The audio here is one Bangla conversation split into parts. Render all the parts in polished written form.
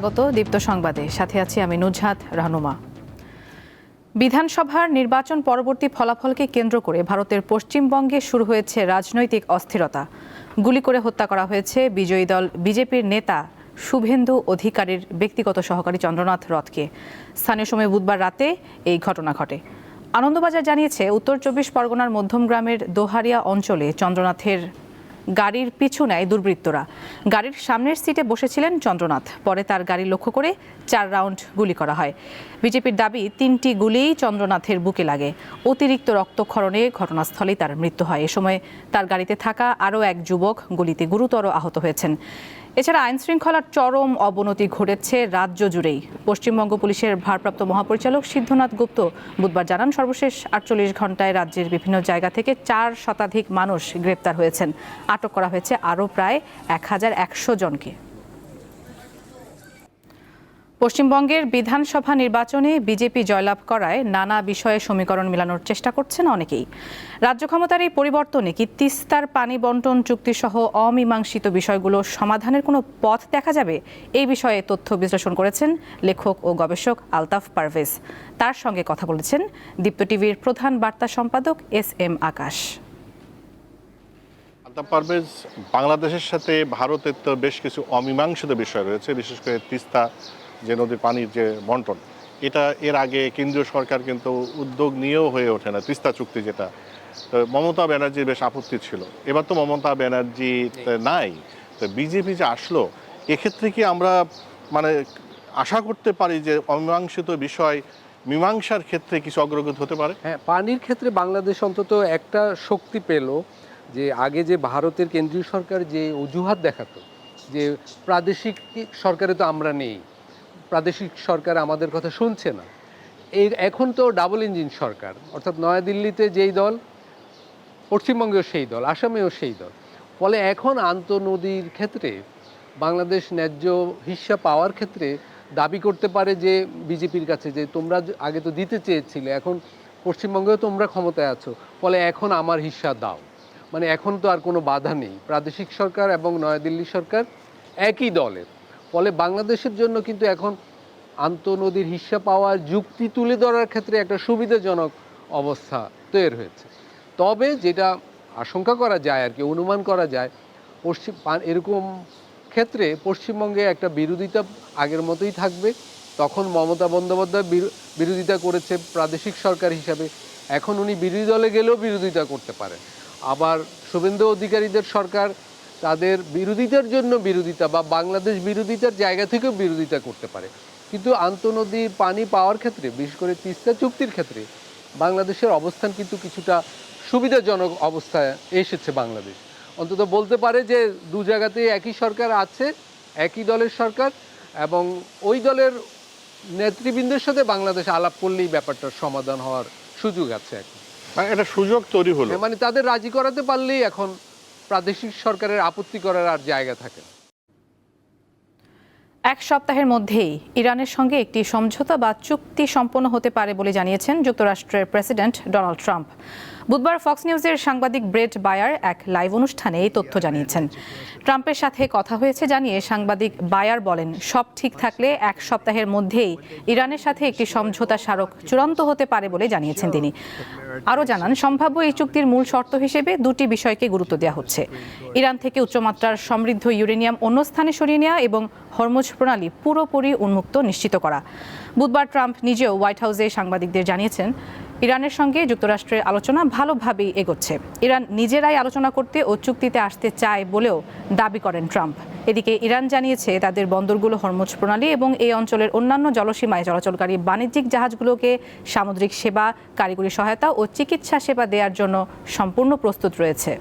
স্বাগত দীপ্ত সংবাদে, সাথে আছি আমি নুজহাত রাহনুমা। বিধানসভার নির্বাচন পরবর্তী ফলাফলকে কেন্দ্র করে ভারতের পশ্চিমবঙ্গে শুরু হয়েছে রাজনৈতিক অস্থিরতা। গুলি করে হত্যা করা হয়েছে বিজয়ী দল বিজেপির নেতা শুভেন্দু অধিকারীর ব্যক্তিগত সহকারী চন্দ্রনাথ রথকে। স্থানীয় সময় বুধবার রাতে এই ঘটনা ঘটে। আনন্দবাজার জানিয়েছে, উত্তর 24 পরগনার মধ্যমগ্রামের দোহারিয়া অঞ্চলে চন্দ্রনাথের গাড়ির পিছু নেয় দুর্বৃত্তরা। গাড়ির সামনের সিটে বসেছিলেন চন্দ্রনাথ। পরে তার গাড়ি লক্ষ্য করে 4 রাউন্ড গুলি করা হয়। বিজেপির দাবি 3টি গুলিই চন্দ্রনাথের বুকে লাগে। অতিরিক্ত রক্তক্ষরণে ঘটনাস্থলেই তার মৃত্যু হয়। এ সময় তার গাড়িতে থাকা আরও এক যুবক গুলিতে গুরুতর আহত হয়েছেন। এছাড়া আইন শৃঙ্খলার চরম অবনতি ঘটেছে রাজ্য জুড়েই। পশ্চিমবঙ্গ পুলিশের ভারপ্রাপ্ত মহাপরিচালক সিদ্ধনাথ গুপ্ত বুধবার জানান, সর্বশেষ 48 ঘন্টায় রাজ্যের বিভিন্ন জায়গা থেকে 4 শতাধিক মানুষ গ্রেপ্তার হয়েছেন। আটক করা হয়েছে আরও প্রায় 1100 জনকে। পশ্চিমবঙ্গের বিধানসভা নির্বাচনে বিজেপি জয়লাভ করায় নানা বিষয়ে সমীকরণ মেলানোর চেষ্টা করছেন অনেকেই। রাজ্য ক্ষমতার এই পরিবর্তনে কি তিস্তার পানি বন্টন চুক্তিসহ অমীমাংসিত বিষয়গুলো সমাধানের কোনো পথ দেখা যাবে? এই বিষয়ে তথ্য বিশ্লেষণ করেছেন লেখক ও গবেষক আলতাফ পারভেজ। তার সঙ্গে কথা বলেছেন দীপ্ত টিভির প্রধান বার্তা সম্পাদক SM আকাশ। আলতাফ পারভেজ, বাংলাদেশের সাথে ভারতের তো বেশ কিছু অমীমাংসিত বিষয় রয়েছে, বিশেষ করে তিস্তা যে নদীর পানির যে বন্টন, এটা এর আগে কেন্দ্রীয় সরকার কিন্তু উদ্যোগ নিয়েও হয়ে ওঠে না। তিস্তা চুক্তি যেটা, মমতা ব্যানার্জির বেশ আপত্তি ছিল। এবার তো মমতা ব্যানার্জি নাই, তো বিজেপি যে আসলো, এক্ষেত্রে কি আমরা আশা করতে পারি যে অমীমাংসিত বিষয় মীমাংসার ক্ষেত্রে কিছু অগ্রগতি হতে পারে? হ্যাঁ, পানির ক্ষেত্রে বাংলাদেশ অন্তত একটা শক্তি পেল, যে আগে যে ভারতের কেন্দ্রীয় সরকার যে অজুহাত দেখাতো যে প্রাদেশিক সরকারে তো আমরা নেই, প্রাদেশিক সরকার আমাদের কথা শুনছে না, এখন তো ডাবল ইঞ্জিন সরকার, অর্থাৎ নয়াদিল্লিতে যেই দল, পশ্চিমবঙ্গেও সেই দল, আসামেও সেই দল। ফলে এখন আন্তঃনদীর ক্ষেত্রে বাংলাদেশ ন্যায্য হিস্সা পাওয়ার ক্ষেত্রে দাবি করতে পারে যে বিজেপির কাছে, যে তোমরা আগে তো দিতে চেয়েছিলে, এখন পশ্চিমবঙ্গেও তোমরা ক্ষমতায় আছো, ফলে এখন আমার হিস্সা দাও। এখন তো আর কোনো বাধা নেই, প্রাদেশিক সরকার এবং নয়াদিল্লি সরকার একই দলের। ফলে বাংলাদেশের জন্য কিন্তু এখন আন্তঃনদীর হিস্সা পাওয়ার যুক্তি তুলে ধরার ক্ষেত্রে একটা সুবিধাজনক অবস্থা তৈরি হয়েছে। তবে যেটা আশঙ্কা করা যায় আর কি, অনুমান করা যায়, এরকম ক্ষেত্রে পশ্চিমবঙ্গে একটা বিরোধিতা আগের মতোই থাকবে। তখন মমতা বন্দ্যোপাধ্যায় বিরোধিতা করেছে প্রাদেশিক সরকার হিসাবে, এখন উনি বিরোধী দলে গেলেও বিরোধিতা করতে পারেন। আবার শুভেন্দু অধিকারীদের সরকার তাদের বিরোধিতার জন্য বিরোধিতা বা বাংলাদেশ বিরোধিতার জায়গা থেকেও বিরোধিতা করতে পারে। কিন্তু আন্তঃনদীর পানি পাওয়ার ক্ষেত্রে, বিশেষ করে তিস্তা চুক্তির ক্ষেত্রে বাংলাদেশের অবস্থান কিন্তু কিছুটা সুবিধাজনক অবস্থায় এসেছে। বাংলাদেশ অন্তত বলতে পারে যে দু জায়গাতেই একই সরকার আছে, একই দলের সরকার, এবং ওই দলের নেতৃবৃন্দের সাথে বাংলাদেশ আলাপ করলেই ব্যাপারটার সমাধান হওয়ার সুযোগ আছে। এখন একটা সুযোগ তৈরি হলো, তাদের রাজি করাতে পারলেই এখন প্রাদেশিক সরকারের আপত্তি করার আর জায়গা থাকে না। এক সপ্তাহের মধ্যেই ইরানের সঙ্গে একটি সমঝোতা বা চুক্তি সম্পন্ন হতে পারে বলে জানিয়েছেন যুক্তরাষ্ট্রের প্রেসিডেন্ট ডোনাল্ড ট্রাম্প। বুধবার ফক্স নিউজের সাংবাদিক ব্রেট বায়ার এক লাইভ অনুষ্ঠানে এই তথ্য জানিয়েছেন। ট্রাম্পের সাথে কথা হয়েছে জানিয়ে সাংবাদিক বায়ার বলেন, সব ঠিক থাকলে এক সপ্তাহের মধ্যেই ইরানের সাথে একটি সমঝোতা স্মারক চূড়ান্ত হতে পারে বলে জানিয়েছেন তিনি। আরও জানান, সম্ভাব্য এই চুক্তির মূল শর্ত হিসেবে 2টি বিষয়কে গুরুত্ব দেওয়া হচ্ছে: ইরান থেকে উচ্চমাত্রার সমৃদ্ধ ইউরেনিয়াম অন্য স্থানে সরিয়ে নেওয়া এবং হরমুজ প্রণালী পুরোপুরি উন্মুক্ত নিশ্চিত করা। বুধবার ট্রাম্প নিজেও হোয়াইট হাউসে সাংবাদিকদের জানিয়েছেন, ইরানের সঙ্গে যুক্তরাষ্ট্রের আলোচনা ভালোভাবেই এগোচ্ছে। ইরান নিজেরাই আলোচনা করতে ও চুক্তিতে আসতে চায় বলেও দাবি করেন ট্রাম্প। এদিকে ইরান জানিয়েছে তাদের বন্দরগুলো হরমুজ প্রণালী এবং এই অঞ্চলের অন্যান্য জলসীমায় চলাচলকারী বাণিজ্যিক জাহাজগুলোকে সামুদ্রিক সেবা, কারিগরি সহায়তা ও চিকিৎসা সেবা দেওয়ার জন্য সম্পূর্ণ প্রস্তুত রয়েছে।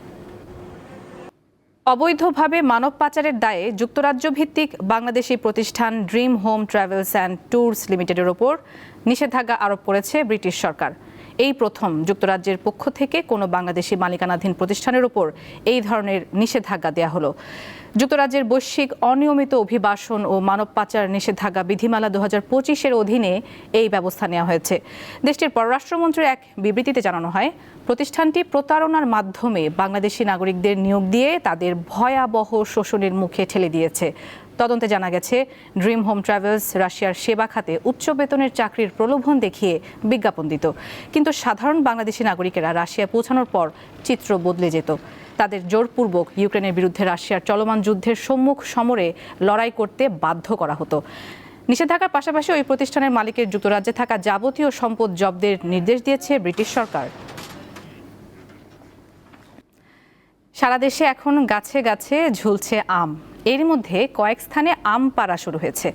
অবৈধভাবে মানব পাচারের দায়ে যুক্তরাজ্য ভিত্তিক বাংলাদেশি প্রতিষ্ঠান dream home travels and tours লিমিটেডের ওপর নিষেধাজ্ঞা আরোপ করেছে ব্রিটিশ সরকার। এই প্রথম যুক্তরাজ্যের পক্ষ থেকে কোনো বাংলাদেশি মালিকানাধীন প্রতিষ্ঠানের ওপর এই ধরনের নিষেধাজ্ঞা দেওয়া হলো। যুক্তরাজ্যের বৈশ্বিক অনিয়মিত অভিবাসন ও মানব পাচার নিষেধাজ্ঞা বিধিমালা 2025-এর অধীনে এই ব্যবস্থা নেওয়া হয়েছে। দেশটির পররাষ্ট্রমন্ত্রীর এক বিবৃতিতে জানানো হয়, প্রতিষ্ঠানটি প্রতারণার মাধ্যমে বাংলাদেশি নাগরিকদের নিয়োগ দিয়ে তাদের ভয়াবহ শোষণের মুখে ঠেলে দিয়েছে। তদন্তে জানা গেছে, ড্রিম হোম ট্রাভেলস রাশিয়ার সেবা খাতে উচ্চ বেতনের চাকরির প্রলোভন দেখিয়ে বিজ্ঞাপন দিত। কিন্তু সাধারণ বাংলাদেশি নাগরিকেরা রাশিয়া পৌঁছানোর পর চিত্র বদলে যেত। তাদের জোরপূর্বক ইউক্রেনের বিরুদ্ধে রাশিয়ার চলমান যুদ্ধের সম্মুখ সমরে লড়াই করতে বাধ্য করা হতো। নিষেধাজ্ঞার পাশাপাশি ওই প্রতিষ্ঠানের মালিকের যুক্তরাজ্যে থাকা যাবতীয় সম্পদ জব্দের নির্দেশ দিয়েছে ব্রিটিশ সরকার। সারা দেশে এখন গাছে গাছে ঝুলছে আম। এর মধ্যে কয়েক স্থানে আম পাড়া শুরু হয়েছে।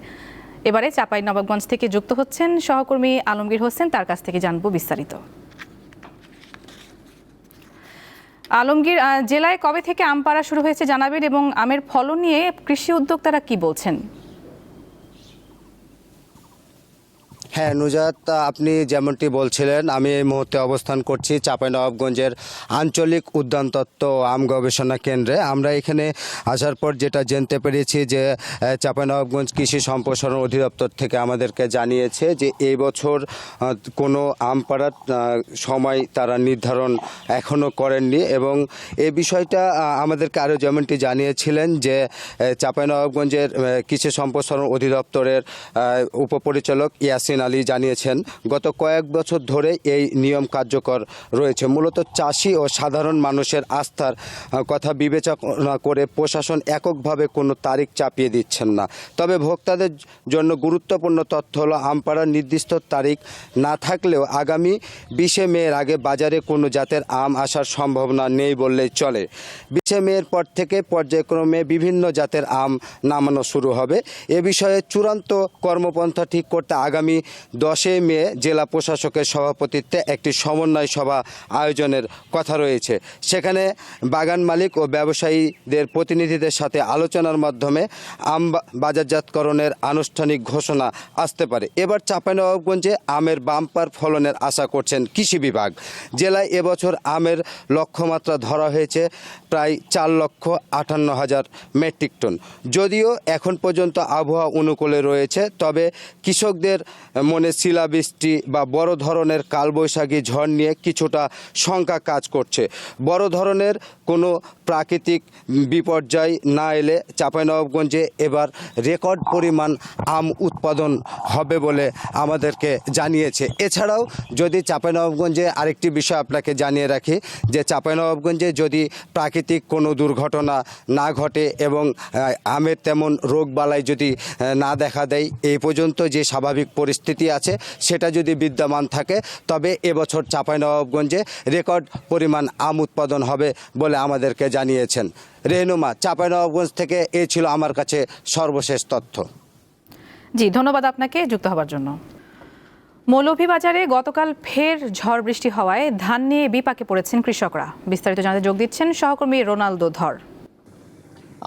এবারে চাঁপাইনবাবগঞ্জ থেকে যুক্ত হচ্ছেন সহকর্মী আলমগীর হোসেন, তার কাছ থেকে জানবো বিস্তারিত। আলমগীর, জেলায় কবে থেকে আম পাড়া শুরু হয়েছে জানাবেন, এবং আমের ফলন নিয়ে কৃষি উদ্যোক্তারা কি বলছেন? হ্যাঁ নুজাত, আপনি যেমনটি বলছিলেন, আমি এই মুহূর্তে অবস্থান করছি চাঁপাইনবাবগঞ্জের আঞ্চলিক উদ্যানতত্ত্ব ও আম গবেষণা কেন্দ্রে। আমরা এখানে আসার পর যেটা জানতে পেরেছি যে চাঁপাইনবাবগঞ্জ কৃষি সম্প্রসারণ অধিদপ্তর থেকে আমাদেরকে জানিয়েছে যে এই বছর কোনো আম পাড়ার সময় তারা নির্ধারণ এখনও করেননি, এবং এই বিষয়টা আমাদেরকে আরও যেমনটি জানিয়েছিলেন যে চাঁপাইনবাবগঞ্জের কৃষি সম্প্রসারণ অধিদপ্তরের উপপরিচালক ইয়াসিন আলী জানিয়েছেন, গত কয়েক বছর ধরে এই নিয়ম কার্যকর রয়েছে। মূলত চাষি ও সাধারণ মানুষের আস্থার কথা বিবেচনা করে প্রশাসন এককভাবে কোনো তারিখ চাপিয়ে দিচ্ছেন না। তবে ভোক্তাদের জন্য গুরুত্বপূর্ণ তথ্য হলো আম পাড়ার নির্দিষ্ট তারিখ না থাকলেও আগামী 20 মের আগে বাজারে কোনো জাতের আম আসার সম্ভাবনা নেই বললেই চলে। 20 মের পর থেকে পর্যায়ক্রমে বিভিন্ন জাতের আম নামানো শুরু হবে। এ বিষয়ে চূড়ান্ত কর্মপন্থা ঠিক করতে আগামী 10 মে জেলা প্রশাসকের সভাপতিত্বে একটি সমন্বয় সভা আয়োজনের কথা রয়েছে। সেখানে বাগান মালিক ও ব্যবসায়ীদের প্রতিনিধিদের সাথে আলোচনার মাধ্যমে আম বাজারজাতকরণের আনুষ্ঠানিক ঘোষণা আসতে পারে। এবার চাঁপাইনবাবগঞ্জে আমের বাম্পার ফলনের আশা করছেন কৃষি বিভাগ। জেলায় এবছর আমের লক্ষ্যমাত্রা ধরা হয়েছে প্রায় 4,58,000 মেট্রিক টন। যদিও এখন পর্যন্ত আবহাওয়া অনুকূলে রয়েছে, তবে কৃষকদের মনে শিলাবৃষ্টি বা বড় ধরনের কালবৈশাখী ঝড় নিয়ে কিছুটা শঙ্কা কাজ করছে। বড় ধরনের কোনো প্রাকৃতিক বিপর্যয় না এলে চাঁপাইনবাবগঞ্জে এবার রেকর্ড পরিমাণ আম উৎপাদন হবে বলে আমাদেরকে জানিয়েছে। এছাড়াও যদি চাঁপাইনবাবগঞ্জে আরেকটি বিষয় আপনাকে জানিয়ে রাখি যে চাঁপাইনবাবগঞ্জে যদি প্রাকৃতিক কোনো দুর্ঘটনা না ঘটে এবং আমের তেমন রোগবালাই যদি না দেখা দেয়, এই পর্যন্ত যে স্বাভাবিক পরিস্থিতি আছে সেটা যদি বিদ্যমান থাকে, তবে এবছর চাঁপাইনবাবগঞ্জে রেকর্ড পরিমাণ আম উৎপাদন হবে বলে আমাদেরকে জানিয়েছেন। রেহনুমা, চাঁপাইনবাবগঞ্জ থেকে এই ছিল আমার কাছে সর্বশেষ তথ্য। জি, ধন্যবাদ আপনাকে যুক্ত হওয়ার জন্য। মৌলভীবাজারে গতকাল ফের ঝড় বৃষ্টি হওয়ায় ধান নিয়ে বিপাকে পড়েছেন কৃষকরা। বিস্তারিত জানাতে যোগ দিচ্ছেন সহকর্মী রোনালদো ধর।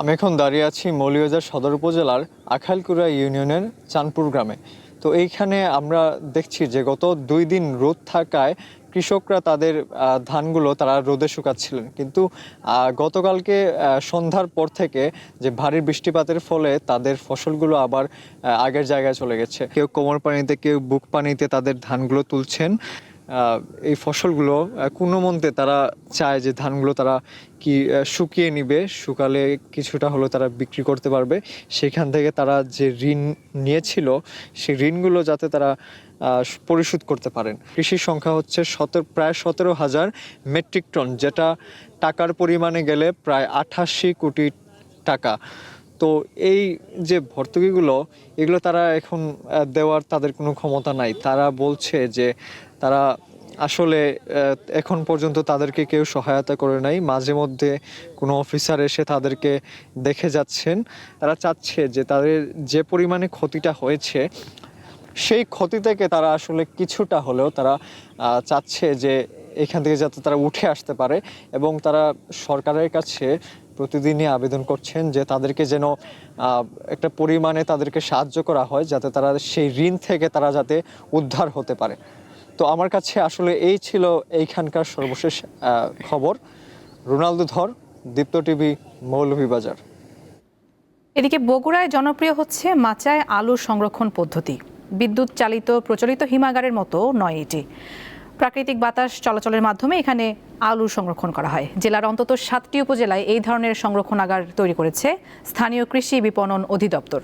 আমি এখন দাঁড়িয়ে আছি মৌলভীবাজার সদর উপজেলার আখালকুড়া ইউনিয়নের চাঁদপুর গ্রামে। তো এইখানে আমরা দেখছি যে গত 2 দিন রোদ থাকায় কৃষকরা তাদের ধানগুলো তারা রোদে শুকাচ্ছিলেন, কিন্তু গতকালকে সন্ধ্যার পর থেকে যে ভারী বৃষ্টিপাতের ফলে তাদের ফসলগুলো আবার আগের জায়গায় চলে গেছে। কেউ কোমর পানিতে, কেউ বুক পানিতে তাদের ধানগুলো তুলছেন। এই ফসলগুলো কোনো মন্তে তারা চায় যে ধানগুলো তারা কি শুকিয়ে নিবে, শুকালে কিছুটা হলো তারা বিক্রি করতে পারবে। সেখান থেকে তারা যে ঋণ নিয়েছিল সেই ঋণগুলো যাতে তারা পরিশোধ করতে পারেন। কৃষির সংখ্যা হচ্ছে প্রায় 17,000 মেট্রিক টন, যেটা টাকার পরিমাণে গেলে প্রায় 88 কোটি টাকা। তো এই যে ভর্তুকিগুলো, এগুলো তারা এখন দেওয়ার তাদের কোনো ক্ষমতা নাই। তারা বলছে যে তারা আসলে এখন পর্যন্ত তাদেরকে কেউ সহায়তা করে নাই। মাঝে মধ্যে কোনো অফিসার এসে তাদেরকে দেখে যাচ্ছেন। তারা চাচ্ছে যে তাদের যে পরিমাণে ক্ষতিটা হয়েছে সেই ক্ষতি থেকে তারা আসলে কিছুটা হলেও তারা চাচ্ছে যে এখান থেকে যাতে তারা উঠে আসতে পারে, এবং তারা সরকারের কাছে প্রতিদিনই আবেদন করছেন যে তাদেরকে যেন একটা পরিমাণে তাদেরকে সাহায্য করা হয়, যাতে তারা সেই ঋণ থেকে তারা যাতে উদ্ধার হতে পারে। তো আমার কাছে আসলে এই ছিল এইখানকার সর্বশেষ খবর। রোনালদো ধর, দীপ্ত টিভি, মৌলভীবাজার। এদিকে বগুড়ায় জনপ্রিয় হচ্ছে মাচায় আলু সংরক্ষণ পদ্ধতি। বিদ্যুৎ চালিত প্রচলিত হিমাগারের মতো নয় এটি। প্রাকৃতিক বাতাস চলাচলের মাধ্যমে এখানে আলু সংরক্ষণ করা হয়। জেলার অন্তত 7টি উপজেলায় এই ধরনের সংরক্ষণাগার তৈরি করেছে স্থানীয় কৃষি বিপণন অধিদপ্তর।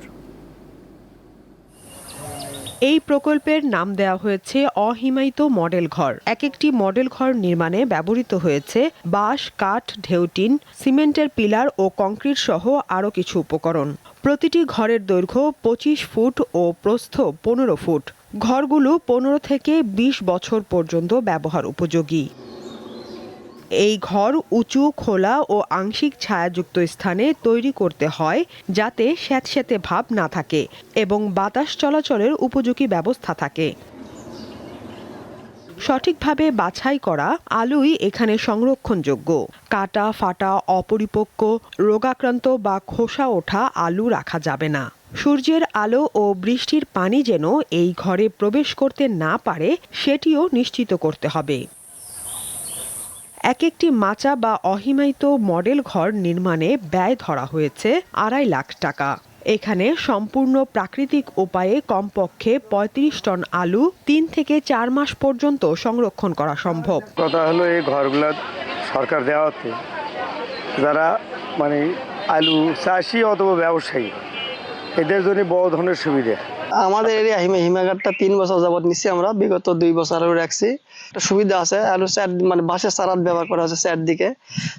এই প্রকল্পের নাম দেওয়া হয়েছে অহিমায়িত মডেল ঘর। এক একটি মডেল ঘর নির্মাণে ব্যবহৃত হয়েছে বাঁশ, কাঠ, ঢেউটিন, সিমেন্টের পিলার ও কংক্রিট সহ আরও কিছু উপকরণ। প্রতিটি ঘরের দৈর্ঘ্য 25 ফুট ও প্রস্থ 15 ফুট। ঘরগুলো 15 থেকে 20 বছর পর্যন্ত ব্যবহার উপযোগী। এই ঘর উঁচু, খোলা ও আংশিক ছায়াযুক্ত স্থানে তৈরি করতে হয় যাতে স্যাঁতস্যাঁতে ভাব না থাকে এবং বাতাস চলাচলের উপযোগী ব্যবস্থা থাকে। সঠিকভাবে বাছাই করা আলুই এখানে সংরক্ষণযোগ্য। কাটা, ফাটা, অপরিপক্ক, রোগাক্রান্ত বা খোসা ওঠা আলু রাখা যাবে না। সূর্যের আলো ও বৃষ্টির পানি যেন এই ঘরে প্রবেশ করতে না পারে সেটিও নিশ্চিত করতে হবে। এক একটি মাচা বা অহিমায়িত মডেল ঘর নির্মাণে ব্যয় ধরা হয়েছে 2.5 লাখ টাকা। এখানে সম্পূর্ণ প্রাকৃতিক উপায়ে কমপক্ষে 35 টন আলু 3 থেকে 4 মাস পর্যন্ত সংরক্ষণ করা সম্ভব। কথা হলো এই ঘরগুলো সরকার দেওয়াতে যারা মানে আলু চাষি অথবা ব্যবসায়ী এদের জন্য বড় ধরনের সুবিধা। আমাদের এরিয়া হিমাগারটা 3 বছর যাবত নিচ্ছি আমরা, বিগত 2 বছর রাখছি। একটা সুবিধা আছে, আলু মানে বাঁশের চারাত ব্যবহার করা হচ্ছে,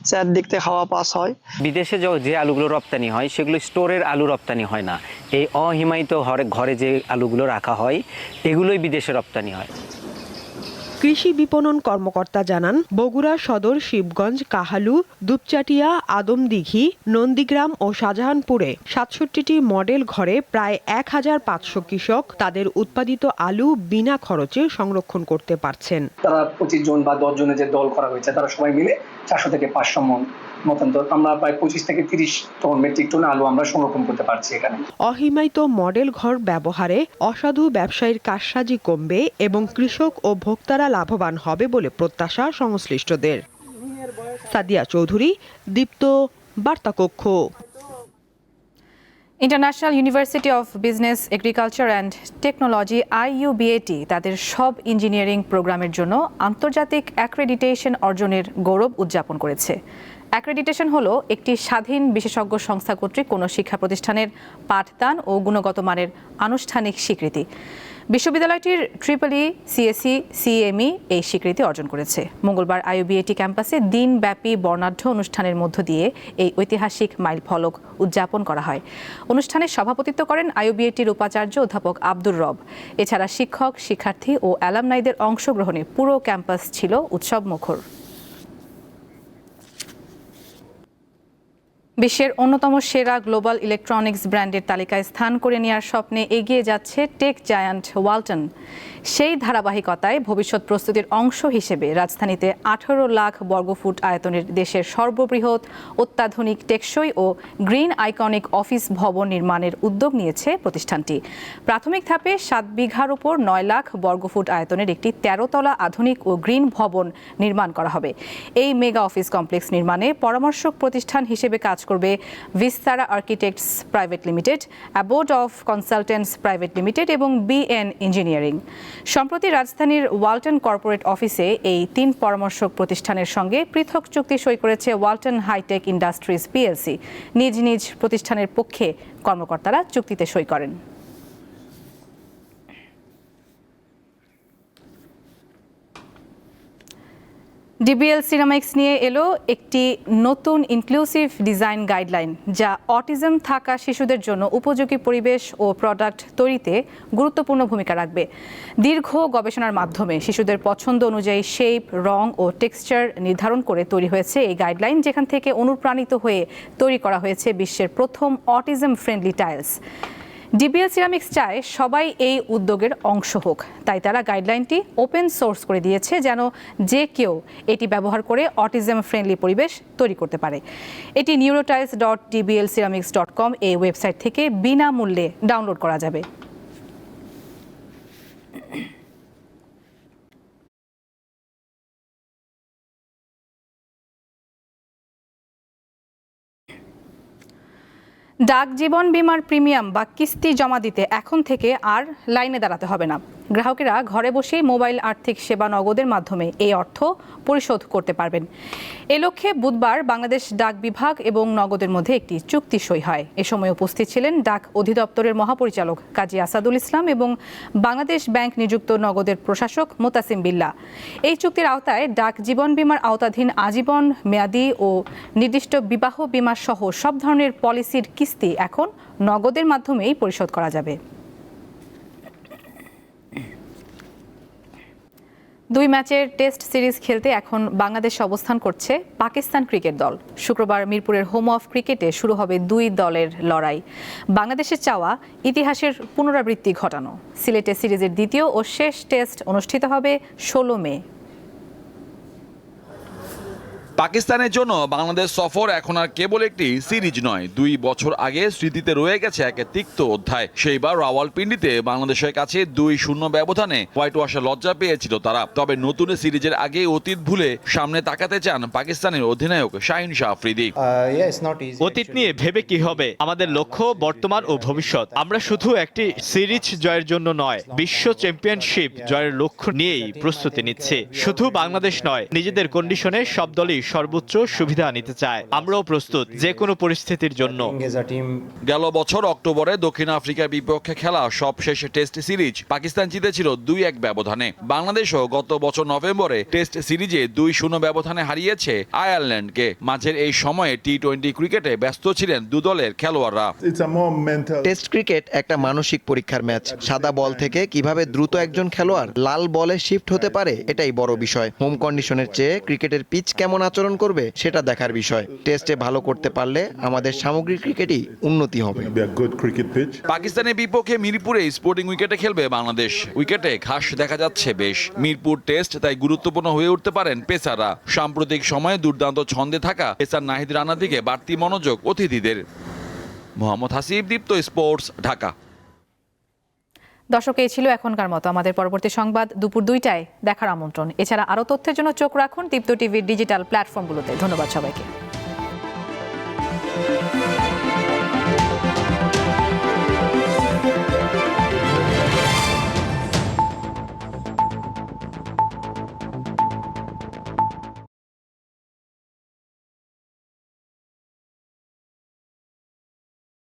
চারদিক থেকে হাওয়া পাস হয়। বিদেশে যে আলুগুলো রপ্তানি হয় সেগুলো স্টোরের আলু রপ্তানি হয় না। এই অহিমায়িত ঘরে যে আলুগুলো রাখা হয় এগুলোই বিদেশে রপ্তানি হয়। কৃষি বিপণন কর্মকর্তা জানান, বগুড়া সদর, শিবগঞ্জ, কাহালু, দুপচাটিয়া, আদমদিঘি, নন্দীগ্রাম ও শাহজাহানপুরে 67টি মডেল ঘরে প্রায় 1500 কৃষক তাদের উৎপাদিত আলু বিনা খরচে সংরক্ষণ করতে পারছেন। তারা 25 জন বা 10 জনের যে দল করা হয়েছে তারা সবাই মিলে 400 থেকে 500 মন মতন, আমরা প্রায় 25 থেকে 30 টন মেট্রিক টন আলু আমরা সংরক্ষণ করতে পারছি এখানে। অহিমায়িত মডেল ঘর ব্যবহারে অসাধু ব্যবসায়ীর কারসাজি কমবে এবং কৃষক ও ভোক্তারা লাভবান হবে বলে প্রত্যাশা সংশ্লিষ্টদের। সাদিয়া চৌধুরী, দীপ্ত, বার্তাকক্ষ। International university of business, agriculture and technology IUBAT তাদের সব ইঞ্জিনিয়ারিং প্রোগ্রামের জন্য আন্তর্জাতিক অ্যাক্রেডিটেশন অর্জনের গৌরব উদযাপন করেছে। অ্যাক্রেডিটেশন হলো একটি স্বাধীন বিশেষজ্ঞ সংস্থা কর্তৃক কোনো শিক্ষা প্রতিষ্ঠানের পাঠদান ও গুণগত মানের আনুষ্ঠানিক স্বীকৃতি। বিশ্ববিদ্যালয়টির EEE, CSE, CME এই স্বীকৃতি অর্জন করেছে। মঙ্গলবার IUBAT ক্যাম্পাসে দিনব্যাপী বর্ণাঢ্য অনুষ্ঠানের মধ্য দিয়ে এই ঐতিহাসিক মাইলফলক উদযাপন করা হয়। অনুষ্ঠানে সভাপতিত্ব করেন IUBATর উপাচার্য অধ্যাপক আব্দুর রব। এছাড়া শিক্ষক, শিক্ষার্থী ও অ্যালামনাইদের অংশগ্রহণে পুরো ক্যাম্পাস ছিল উৎসবমুখর। বিশ্বের অন্যতম সেরা গ্লোবাল ইলেকট্রনিক্স ব্র্যান্ডের তালিকায় স্থান করে নেওয়ার স্বপ্নে এগিয়ে যাচ্ছে টেক জায়ান্ট ওয়ালটন। সেই ধারাবাহিকতায় ভবিষ্যৎ প্রস্তুতির অংশ হিসেবে রাজধানীতে 18 লাখ বর্গফুট আয়তনের দেশের সর্ববৃহৎ অত্যাধুনিক টেকসই ও গ্রিন আইকনিক অফিস ভবন নির্মাণের উদ্যোগ নিয়েছে প্রতিষ্ঠানটি। প্রাথমিক ধাপে 7 বিঘার উপর 9 লাখ বর্গফুট আয়তনের একটি 13 তলা আধুনিক ও গ্রিন ভবন নির্মাণ করা হবে। এই মেগা অফিস কমপ্লেক্স নির্মাণে পরামর্শক প্রতিষ্ঠান হিসেবে কাজ করবে Vistara architects private limited, aboard of consultants private limited এবং BN ইঞ্জিনিয়ারিং। সম্প্রতি রাজধানীর ওয়ালটন কর্পোরেট অফিসে এই 3 পরামর্শক প্রতিষ্ঠানের সঙ্গে পৃথক চুক্তি সই করেছে ওয়ালটন হাইটেক ইন্ডাস্ট্রিজ PLC। নিজ নিজ প্রতিষ্ঠানের পক্ষে কর্মকর্তারা চুক্তিতে সই করেন। DBL সিরামিক্স নিয়ে এলো একটি নতুন ইনক্লুসিভ ডিজাইন গাইডলাইন, যা অটিজম থাকা শিশুদের জন্য উপযোগী পরিবেশ ও প্রোডাক্ট তৈরিতে গুরুত্বপূর্ণ ভূমিকা রাখবে। দীর্ঘ গবেষণার মাধ্যমে শিশুদের পছন্দ অনুযায়ী শেপ, রং ও টেক্সচার নির্ধারণ করে তৈরি হয়েছে এই গাইডলাইন, যেখান থেকে অনুপ্রাণিত হয়ে তৈরি করা হয়েছে বিশ্বের প্রথম autism friendly tiles. DBL ceramics চায় সবাই এই উদ্যোগের অংশ হোক, তাই তারা গাইডলাইনটি ওপেন সোর্স করে দিয়েছে যেন যে কেউ এটি ব্যবহার করে অটিজম ফ্রেন্ডলি পরিবেশ তৈরি করতে পারে। এটি neurotiles.dblceramics.com এই ওয়েবসাইট থেকে বিনামূল্যে ডাউনলোড করা যাবে। ডাক জীবন বীমার প্রিমিয়াম বা কিস্তি জমা দিতে এখন থেকে আর লাইনে দাঁড়াতে হবে না। গ্রাহকেরা ঘরে বসেই মোবাইল আর্থিক সেবা নগদের মাধ্যমে এই অর্থ পরিশোধ করতে পারবেন। এ লক্ষ্যে বুধবার বাংলাদেশ ডাক বিভাগ এবং নগদের মধ্যে একটি চুক্তি সই হয়। এ সময় উপস্থিত ছিলেন ডাক অধিদপ্তরের মহাপরিচালক কাজী আসাদুল ইসলাম এবং বাংলাদেশ ব্যাংক নিযুক্ত নগদের প্রশাসক মোতাসিম বিল্লাহ। এই চুক্তির আওতায় ডাক জীবন বীমার আওতাধীন আজীবন মেয়াদী ও নির্দিষ্ট বিবাহ বীমা সহ সব ধরনের পলিসির কিস্তি এখন নগদের মাধ্যমেই পরিশোধ করা যাবে। 2 ম্যাচের টেস্ট সিরিজ খেলতে এখন বাংলাদেশে অবস্থান করছে পাকিস্তান ক্রিকেট দল। শুক্রবার মিরপুরের হোম অফ ক্রিকেটে শুরু হবে 2 দলের লড়াই। বাংলাদেশের চাওয়া ইতিহাসের পুনরাবৃত্তি ঘটানো। সিলেটে সিরিজের দ্বিতীয় ও শেষ টেস্ট অনুষ্ঠিত হবে 16 মে। পাকিস্তানের জন্য বাংলাদেশ সফর এখন আর কেবল একটি সিরিজ নয়, 2 বছর আগে স্মৃতিতে রয়ে গেছে এক তিক্ত অধ্যায়। সেইবার রাওয়ালপিন্ডিতে বাংলাদেশের কাছে 2-0 ব্যবধানে হোয়াইট ওয়াশে লজ্জা পেয়েছিল তারা। তবে নতুন সিরিজের আগে অতীত ভুলে সামনে তাকাতে চান পাকিস্তানের অধিনায়ক শাহিন শাহ আফ্রিদি। অতীত নিয়ে ভেবে কি হবে, আমাদের লক্ষ্য বর্তমান ও ভবিষ্যৎ। আমরা শুধু একটি সিরিজ জয়ের জন্য নয়, বিশ্ব চ্যাম্পিয়নশিপ জয়ের লক্ষ্য নিয়েই প্রস্তুতি নিচ্ছি। শুধু বাংলাদেশ নয়, নিজেদের কন্ডিশনে সব দলই সর্বোচ্চ সুবিধা নিতে চায়। আমরাও প্রস্তুত যে কোনো পরিস্থিতির জন্য। গেল বছর অক্টোবরে দক্ষিণ আফ্রিকার বিপক্ষে খেলা সবশেষ টেস্ট সিরিজ পাকিস্তান জিতেছিল 2-1 ব্যবধানে। বাংলাদেশও গত বছর নভেম্বরে টেস্ট সিরিজে 2-0 ব্যবধানে হারিয়েছে আয়ারল্যান্ডকে। মাঝের এই সময়ে টি-20 ক্রিকেটে ব্যস্ত ছিলেন দু দলের খেলোয়াড়রা। টেস্ট ক্রিকেট একটা মানসিক পরীক্ষার ম্যাচ। সাদা বল থেকে কিভাবে দ্রুত একজন খেলোয়াড় লাল বলে শিফট হতে পারে, এটাই বড় বিষয়। হোম কন্ডিশনের চেয়ে ক্রিকেটের পিচ কেমন আচরণ করবে সেটা দেখার বিষয়। টেস্টে ভালো করতে পারলে আমাদের সামগ্রিক ক্রিকেটই উন্নতি হবে। পাকিস্তানের বিপক্ষে মিরপুরে স্পোর্টিং উইকেটে খেলবে বাংলাদেশ। উইকেটে ঘাস দেখা যাচ্ছে বেশ। মিরপুর টেস্ট তাই গুরুত্বপূর্ণ হয়ে উঠতে পারেন পেসাররা। সাম্প্রতিক সময়ে দুর্দান্ত ছন্দে থাকা পেসার নাহিদ রানার দিকে বাড়তি মনোযোগ অতিথিদের। মোহাম্মদ হাসিব, দীপ্ত স্পোর্টস, ঢাকা। দর্শক, এই ছিল এখনকার মতো। আমাদের পরবর্তী সংবাদ দুপুর 2টায় দেখার আমন্ত্রণ। এছাড়া আরও তথ্যের জন্য চোখ রাখুন দীপ্ত টিভির ডিজিটাল প্ল্যাটফর্মগুলোতে। ধন্যবাদ সবাইকে।